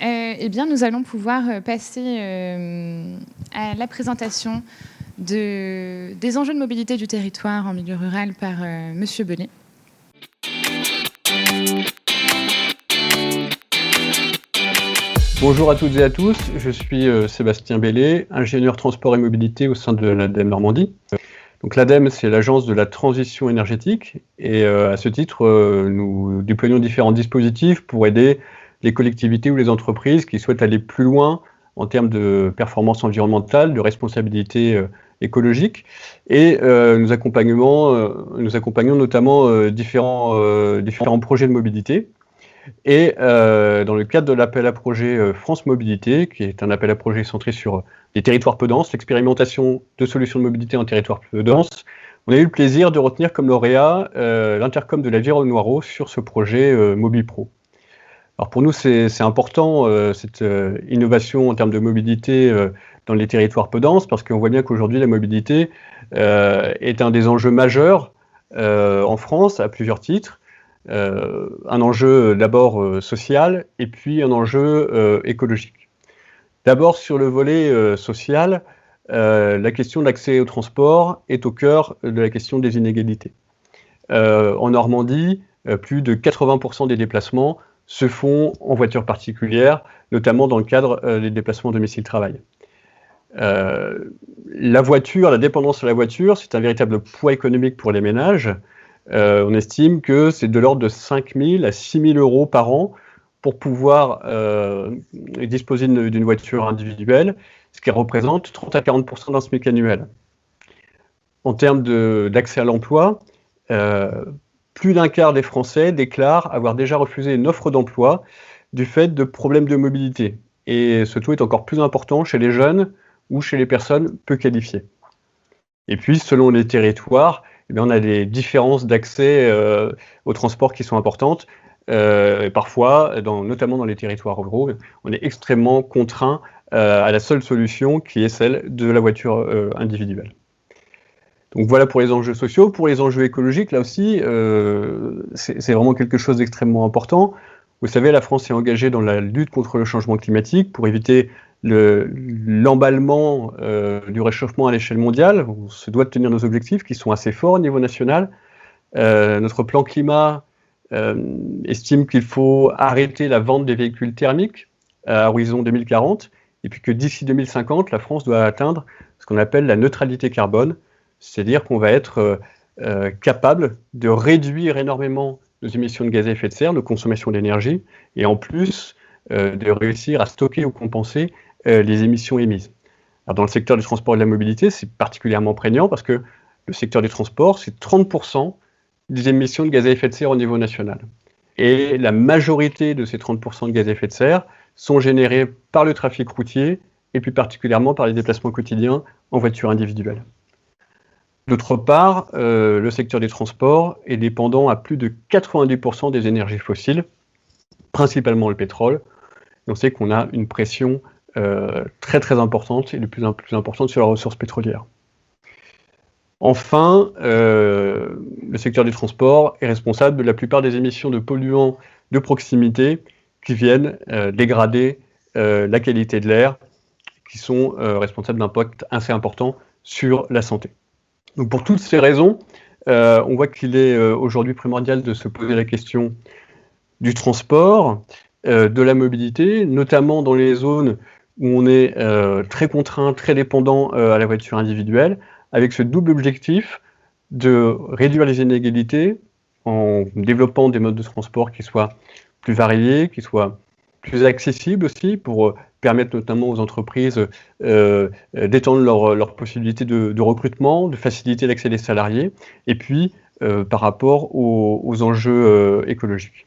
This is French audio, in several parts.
Eh bien, nous allons pouvoir passer à la présentation des enjeux de mobilité du territoire en milieu rural par Monsieur Bellet. Bonjour à toutes et à tous, je suis Sébastien Bellet, ingénieur transport et mobilité au sein de l'ADEME Normandie. Donc l'ADEME, c'est l'agence de la transition énergétique et à ce titre, nous déployons différents dispositifs pour aider les collectivités ou les entreprises qui souhaitent aller plus loin en termes de performance environnementale, de responsabilité écologique, et nous accompagnons notamment différents projets de mobilité. Et dans le cadre de l'appel à projet France Mobilité, qui est un appel à projet centré sur les territoires peu denses, l'expérimentation de solutions de mobilité en territoires peu denses, on a eu le plaisir de retenir comme lauréat l'Intercom de la Viron-Noireau sur ce projet MobiPro. Alors pour nous, c'est important cette innovation en termes de mobilité dans les territoires peu denses, parce qu'on voit bien qu'aujourd'hui la mobilité est un des enjeux majeurs en France à plusieurs titres. Un enjeu d'abord social et puis un enjeu écologique. D'abord sur le volet social, la question de l'accès au transport est au cœur de la question des inégalités. En Normandie, plus de 80% des déplacements se font en voiture particulière, notamment dans le cadre des déplacements domicile-travail. La voiture, la dépendance à la voiture, c'est un véritable poids économique pour les ménages. On estime que c'est de l'ordre de 5 000 à 6 000 euros par an pour pouvoir disposer d'une voiture individuelle, ce qui représente 30 à 40% d'un SMIC annuel. En termes d'accès à l'emploi, plus d'un quart des Français déclarent avoir déjà refusé une offre d'emploi du fait de problèmes de mobilité. Et ce taux est encore plus important chez les jeunes ou chez les personnes peu qualifiées. Et puis, selon les territoires, eh bien, on a des différences d'accès au transport qui sont importantes. Et parfois, notamment dans les territoires ruraux, on est extrêmement contraint à la seule solution qui est celle de la voiture individuelle. Donc voilà pour les enjeux sociaux. Pour les enjeux écologiques, là aussi, c'est vraiment quelque chose d'extrêmement important. Vous savez, la France est engagée dans la lutte contre le changement climatique pour éviter l'emballement du réchauffement à l'échelle mondiale. On se doit de tenir nos objectifs qui sont assez forts au niveau national. Notre plan climat estime qu'il faut arrêter la vente des véhicules thermiques à horizon 2040 et puis que d'ici 2050, la France doit atteindre ce qu'on appelle la neutralité carbone, c'est-à-dire qu'on va être capable de réduire énormément nos émissions de gaz à effet de serre, nos consommations d'énergie, et en plus de réussir à stocker ou compenser les émissions émises. Alors dans le secteur du transport et de la mobilité, c'est particulièrement prégnant parce que le secteur du transport, c'est 30% des émissions de gaz à effet de serre au niveau national. Et la majorité de ces 30% de gaz à effet de serre sont générés par le trafic routier et plus particulièrement par les déplacements quotidiens en voiture individuelle. D'autre part, le secteur des transports est dépendant à plus de 90% des énergies fossiles, principalement le pétrole. Et on sait qu'on a une pression très très importante et de plus en plus importante sur la ressource pétrolière. Enfin, le secteur des transports est responsable de la plupart des émissions de polluants de proximité qui viennent dégrader la qualité de l'air, qui sont responsables d'impacts assez importants sur la santé. Donc pour toutes ces raisons, on voit qu'il est aujourd'hui primordial de se poser la question du transport, de la mobilité, notamment dans les zones où on est très contraint, très dépendant à la voiture individuelle, avec ce double objectif de réduire les inégalités en développant des modes de transport qui soient plus variés, qui soient plus accessibles aussi, pour permettre notamment aux entreprises d'étendre leurs possibilités de recrutement, de faciliter l'accès des salariés, et puis par rapport aux enjeux écologiques.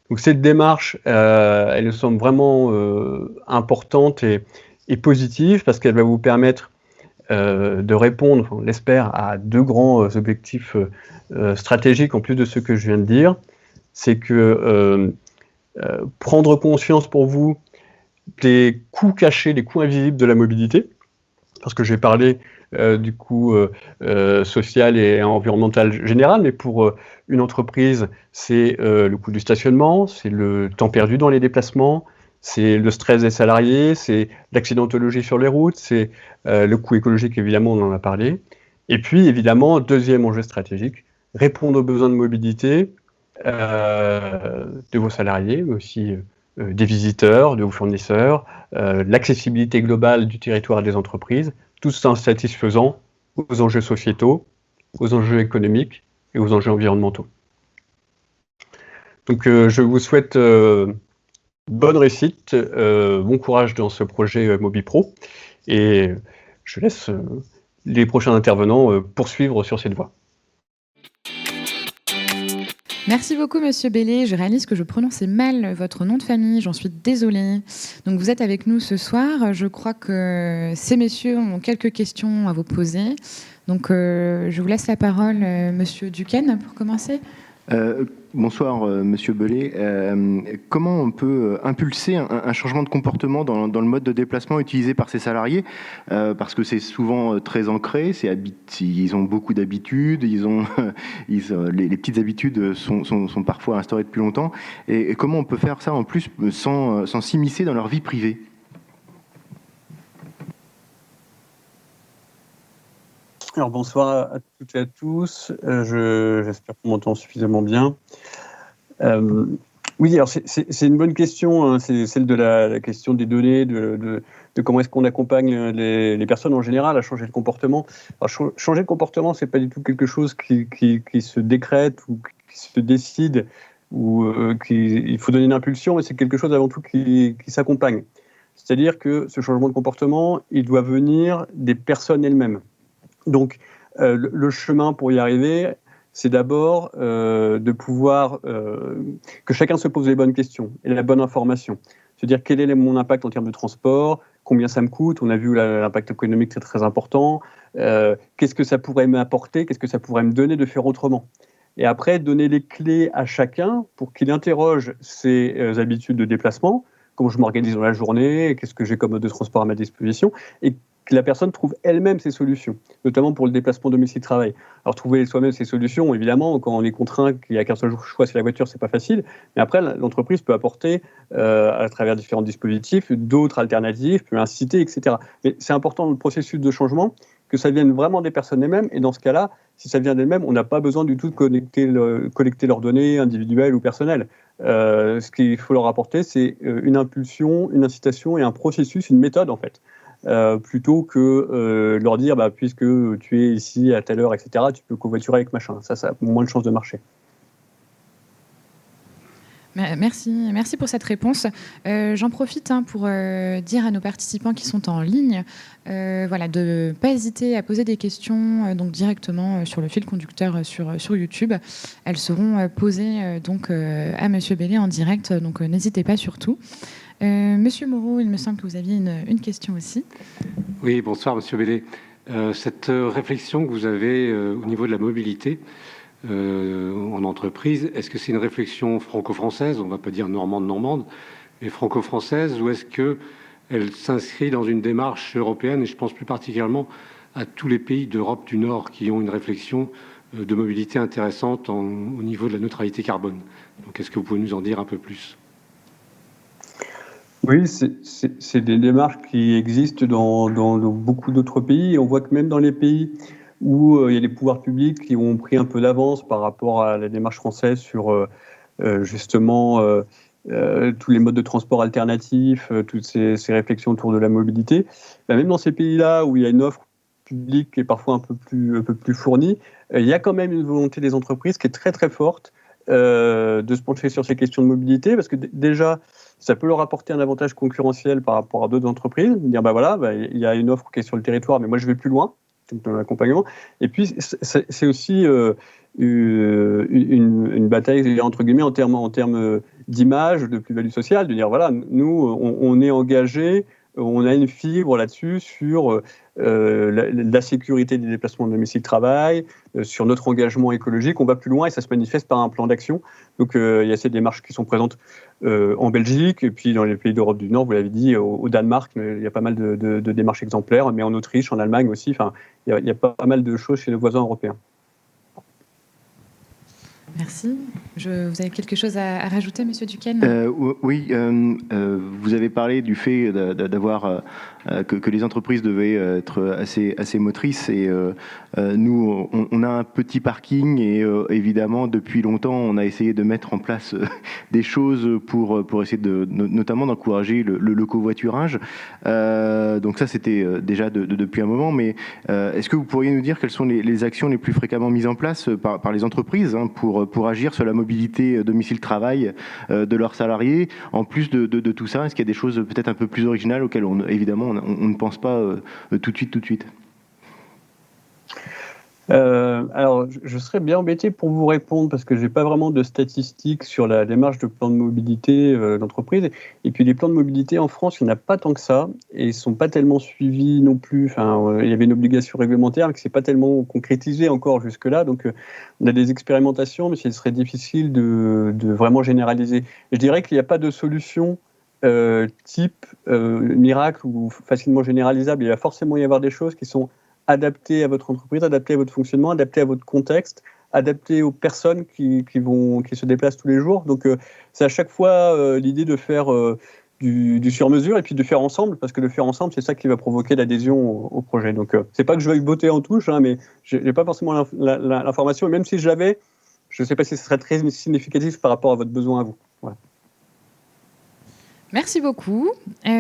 Donc cette démarche, elle nous semble vraiment importante et positive, parce qu'elle va vous permettre de répondre, on l'espère, à deux grands objectifs stratégiques, en plus de ceux que je viens de dire. C'est que prendre conscience pour vous des coûts cachés, des coûts invisibles de la mobilité, parce que j'ai parlé du coût social et environnemental général, mais pour une entreprise, c'est le coût du stationnement, c'est le temps perdu dans les déplacements, c'est le stress des salariés, c'est l'accidentologie sur les routes, c'est le coût écologique, évidemment, on en a parlé. Et puis, évidemment, deuxième enjeu stratégique, répondre aux besoins de mobilité de vos salariés, mais aussi des visiteurs, de vos fournisseurs, l'accessibilité globale du territoire et des entreprises, tout ça en satisfaisant aux enjeux sociétaux, aux enjeux économiques et aux enjeux environnementaux. Donc je vous souhaite bonne réussite, bon courage dans ce projet MobiPro, et je laisse les prochains intervenants poursuivre sur cette voie. Merci beaucoup, Monsieur Bellé. Je réalise que je prononçais mal votre nom de famille. J'en suis désolée. Donc, vous êtes avec nous ce soir. Je crois que ces messieurs ont quelques questions à vous poser. Donc, je vous laisse la parole, Monsieur Duquesne, pour commencer. Bonsoir, Monsieur Bellé. Comment on peut impulser un changement de comportement dans le mode de déplacement utilisé par ces salariés, parce que c'est souvent très ancré, ils ont beaucoup d'habitudes, les petites habitudes sont parfois instaurées depuis longtemps. Et comment on peut faire ça en plus sans s'immiscer dans leur vie privée ? Alors bonsoir à toutes et à tous, j'espère qu'on m'entend suffisamment bien. Oui, alors c'est une bonne question, hein. C'est celle de la question des données, de comment est-ce qu'on accompagne les personnes en général à changer de comportement. Alors, changer de comportement, c'est pas du tout quelque chose qui se décrète ou qui se décide, ou il faut donner une impulsion, mais c'est quelque chose avant tout qui s'accompagne. C'est-à-dire que ce changement de comportement, il doit venir des personnes elles-mêmes. Donc, le chemin pour y arriver, c'est d'abord de pouvoir que chacun se pose les bonnes questions et la bonne information. C'est-à-dire quel est mon impact en termes de transport, combien ça me coûte, on a vu l'impact économique très très important, qu'est-ce que ça pourrait m'apporter, qu'est-ce que ça pourrait me donner de faire autrement. Et après, donner les clés à chacun pour qu'il interroge ses habitudes de déplacement, comment je m'organise dans la journée, qu'est-ce que j'ai comme mode de transport à ma disposition, et que la personne trouve elle-même ses solutions, notamment pour le déplacement domicile-travail. Alors, trouver soi-même ses solutions, évidemment, quand on est contraint, qu'il n'y a qu'un seul choix, c'est la voiture, c'est pas facile. Mais après, l'entreprise peut apporter, à travers différents dispositifs, d'autres alternatives, peut inciter, etc. Mais c'est important dans le processus de changement que ça vienne vraiment des personnes elles-mêmes. Et dans ce cas-là, si ça vient d'elles-mêmes, on n'a pas besoin du tout de collecter leurs données individuelles ou personnelles. Ce qu'il faut leur apporter, c'est une impulsion, une incitation et un processus, une méthode, en fait. Plutôt que leur dire puisque tu es ici à telle heure, etc., tu peux covoiturer avec machin. Ça a moins de chances de marcher. Merci pour cette réponse. J'en profite pour dire à nos participants qui sont en ligne de ne pas hésiter à poser des questions donc directement sur le fil conducteur sur YouTube. Elles seront posées à Monsieur Bellé en direct, donc n'hésitez pas surtout. Monsieur Moreau, il me semble que vous aviez une question aussi. Oui, bonsoir Monsieur Bellé. Cette réflexion que vous avez au niveau de la mobilité en entreprise, est-ce que c'est une réflexion franco-française, on ne va pas dire normande, mais franco-française, ou est-ce qu'elle s'inscrit dans une démarche européenne, et je pense plus particulièrement à tous les pays d'Europe du Nord qui ont une réflexion de mobilité intéressante au niveau de la neutralité carbone. Donc est-ce que vous pouvez nous en dire un peu plus ? Oui, c'est des démarches qui existent dans beaucoup d'autres pays. Et on voit que même dans les pays où il y a des pouvoirs publics qui ont pris un peu d'avance par rapport à la démarche française sur justement tous les modes de transport alternatifs, toutes ces réflexions autour de la mobilité, même dans ces pays-là où il y a une offre publique qui est parfois un peu plus fournie, il y a quand même une volonté des entreprises qui est très très forte de se pencher sur ces questions de mobilité, parce que déjà, ça peut leur apporter un avantage concurrentiel par rapport à d'autres entreprises, dire il y a une offre qui est sur le territoire, mais moi je vais plus loin, dans l'accompagnement. Et puis c'est aussi une bataille entre guillemets en termes d'image, de plus-value sociale, de dire nous on est engagés, on a une fibre là-dessus sur la sécurité des déplacements de domicile-travail, sur notre engagement écologique. On va plus loin et ça se manifeste par un plan d'action. Donc il y a ces démarches qui sont présentes en Belgique et puis dans les pays d'Europe du Nord, vous l'avez dit, au Danemark, il y a pas mal de démarches exemplaires, mais en Autriche, en Allemagne aussi. Enfin, il y a pas mal de choses chez nos voisins européens. Merci. Vous avez quelque chose à rajouter, Monsieur Duquesne ? Oui, vous avez parlé du fait d'avoir que les entreprises devaient être assez motrices et nous, on a un petit parking et évidemment, depuis longtemps, on a essayé de mettre en place des choses pour essayer notamment d'encourager le covoiturage. Donc ça, c'était déjà depuis un moment, mais est-ce que vous pourriez nous dire quelles sont les actions les plus fréquemment mises en place par les entreprises pour agir sur la mobilité domicile-travail de leurs salariés? En plus de tout ça, est-ce qu'il y a des choses peut-être un peu plus originales auxquelles évidemment on ne pense pas tout de suite? Alors, je serais bien embêté pour vous répondre parce que je n'ai pas vraiment de statistiques sur la démarche de plan de mobilité d'entreprise. Et puis, les plans de mobilité en France, il n'y en a pas tant que ça et ils ne sont pas tellement suivis non plus. Enfin, il y avait une obligation réglementaire, mais qui ne s'est pas tellement concrétisée encore jusque-là. Donc, on a des expérimentations, mais ce serait difficile de vraiment généraliser. Je dirais qu'il n'y a pas de solution type miracle ou facilement généralisable. Il va forcément y avoir des choses qui sont adapté à votre entreprise, adapté à votre fonctionnement, adapté à votre contexte, adapté aux personnes qui se déplacent tous les jours. Donc, c'est à chaque fois l'idée de faire du sur-mesure et puis de faire ensemble, parce que le faire ensemble, c'est ça qui va provoquer l'adhésion au projet. Donc, c'est pas que je veuille botter en touche, mais j'ai pas forcément l'information. Et même si je l'avais, je ne sais pas si ce serait très significatif par rapport à votre besoin à vous. Voilà. Merci beaucoup.